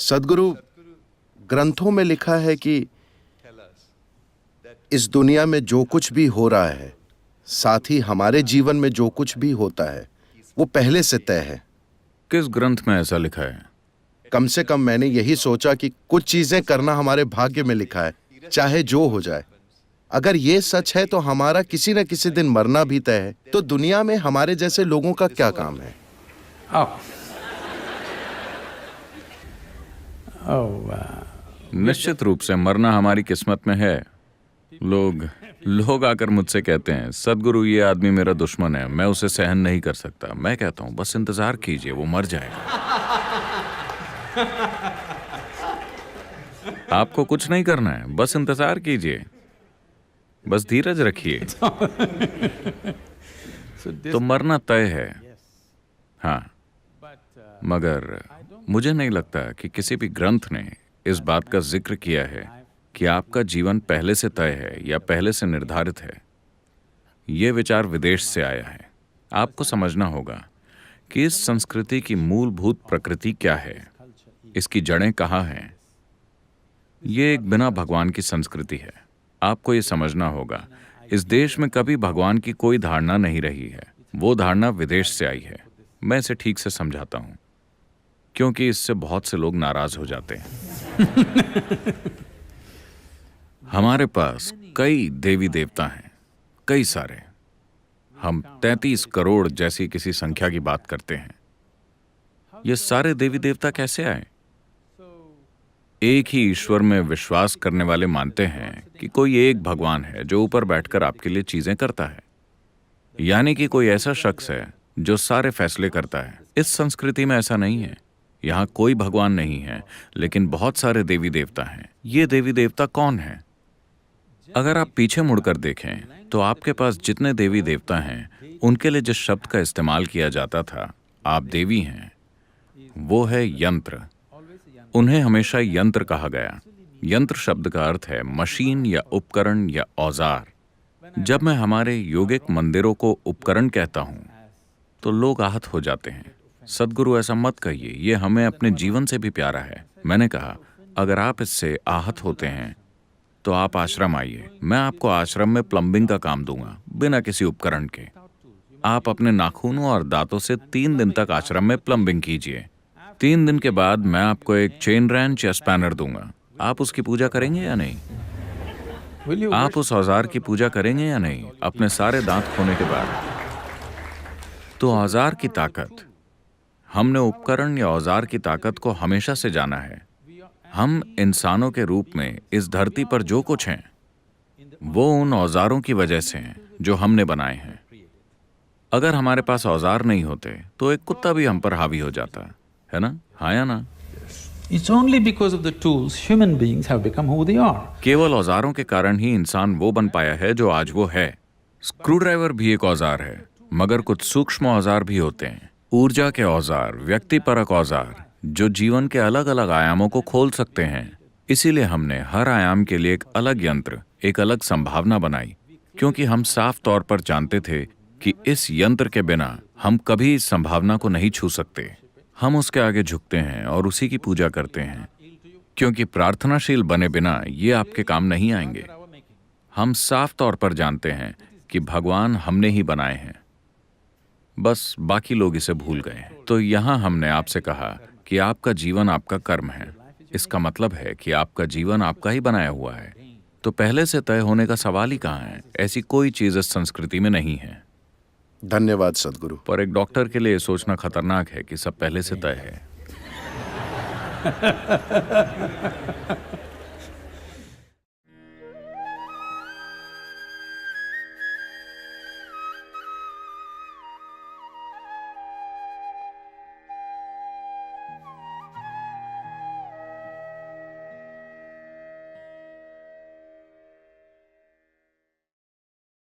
सद्गुरु, ग्रंथों में लिखा है कि इस दुनिया में जो कुछ भी हो रहा है, साथ ही हमारे जीवन में जो कुछ भी होता है, वो पहले से तय है। किस ग्रंथ में ऐसा लिखा है? कम से कम मैंने यही सोचा कि कुछ चीजें करना हमारे भाग्य में लिखा है, चाहे जो हो जाए। अगर ये सच है तो हमारा किसी न किसी दिन मरना भी तय है, तो दुनिया में हमारे जैसे लोगों का क्या काम है? निश्चित रूप से मरना हमारी किस्मत में है। लोग आकर मुझसे कहते हैं, सद्गुरु ये आदमी मेरा दुश्मन है, मैं उसे सहन नहीं कर सकता। मैं कहता हूं बस इंतजार कीजिए, वो मर जाएगा। आपको कुछ नहीं करना है, बस इंतजार कीजिए, बस धीरज रखिए। तो मरना तय है, हाँ, मगर मुझे नहीं लगता कि किसी भी ग्रंथ ने इस बात का जिक्र किया है कि आपका जीवन पहले से तय है या पहले से निर्धारित है। यह विचार विदेश से आया है। आपको समझना होगा कि इस संस्कृति की मूलभूत प्रकृति क्या है, इसकी जड़ें कहाँ हैं। ये एक बिना भगवान की संस्कृति है। आपको ये समझना होगा, इस देश में कभी भगवान की कोई धारणा नहीं रही है। वो धारणा विदेश से आई है। मैं इसे ठीक से समझाता हूं, क्योंकि इससे बहुत से लोग नाराज हो जाते हैं। हमारे पास कई देवी देवता हैं, कई सारे। हम 33 करोड़ जैसी किसी संख्या की बात करते हैं। ये सारे देवी देवता कैसे आए? एक ही ईश्वर में विश्वास करने वाले मानते हैं कि कोई एक भगवान है जो ऊपर बैठकर आपके लिए चीजें करता है, यानी कि कोई ऐसा शख्स है जो सारे फैसले करता है। इस संस्कृति में ऐसा नहीं है। यहाँ कोई भगवान नहीं है, लेकिन बहुत सारे देवी देवता हैं। ये देवी देवता कौन हैं? अगर आप पीछे मुड़कर देखें तो आपके पास जितने देवी देवता हैं, उनके लिए जिस शब्द का इस्तेमाल किया जाता था, आप देवी हैं, वो है यंत्र। उन्हें हमेशा यंत्र कहा गया। यंत्र शब्द का अर्थ है मशीन या उपकरण या औजार। जब मैं हमारे योगिक मंदिरों को उपकरण कहता हूं तो लोग आहत हो जाते हैं। सद्गुरु ऐसा मत कहिए, ये हमें अपने जीवन से भी प्यारा है। मैंने कहा, अगर आप इससे आहत होते हैं तो आप आश्रम आइए, मैं आपको आश्रम में प्लम्बिंग का काम दूंगा, बिना किसी उपकरण के। आप अपने नाखूनों और दांतों से 3 दिन तक आश्रम में प्लम्बिंग कीजिए। 3 दिन के बाद मैं आपको एक चेन रेंच या स्पैनर दूंगा। आप उसकी पूजा करेंगे या नहीं? आप उस औजार की पूजा करेंगे या नहीं, अपने सारे दांत खोने के बाद? तो औजार की ताकत, हमने उपकरण या औजार की ताकत को हमेशा से जाना है। हम इंसानों के रूप में इस धरती पर जो कुछ हैं, वो उन औजारों की वजह से हैं जो हमने बनाए हैं। अगर हमारे पास औजार नहीं होते तो एक कुत्ता भी हम पर हावी हो जाता है ना? हाँ या ना? It's only because of the tools human beings have become who they are. केवल औजारों के कारण ही इंसान वो बन पाया है जो आज वो है। स्क्रू ड्राइवर भी एक औजार है, मगर कुछ सूक्ष्म औजार भी होते हैं। ऊर्जा के औजार, व्यक्तिपरक औजार, जो जीवन के अलग अलग आयामों को खोल सकते हैं। इसीलिए हमने हर आयाम के लिए एक अलग यंत्र, एक अलग संभावना बनाई, क्योंकि हम साफ तौर पर जानते थे कि इस यंत्र के बिना हम कभी इस संभावना को नहीं छू सकते। हम उसके आगे झुकते हैं और उसी की पूजा करते हैं, क्योंकि प्रार्थनाशील बने बिना ये आपके काम नहीं आएंगे। हम साफ तौर पर जानते हैं कि भगवान हमने ही बनाए हैं, बस बाकी लोग इसे भूल गए हैं। तो यहाँ हमने आपसे कहा कि आपका जीवन आपका कर्म है। इसका मतलब है कि आपका जीवन आपका ही बनाया हुआ है। तो पहले से तय होने का सवाल ही कहाँ है? ऐसी कोई चीज इस संस्कृति में नहीं है। धन्यवाद सद्गुरु। पर एक डॉक्टर के लिए सोचना खतरनाक है कि सब पहले से तय है।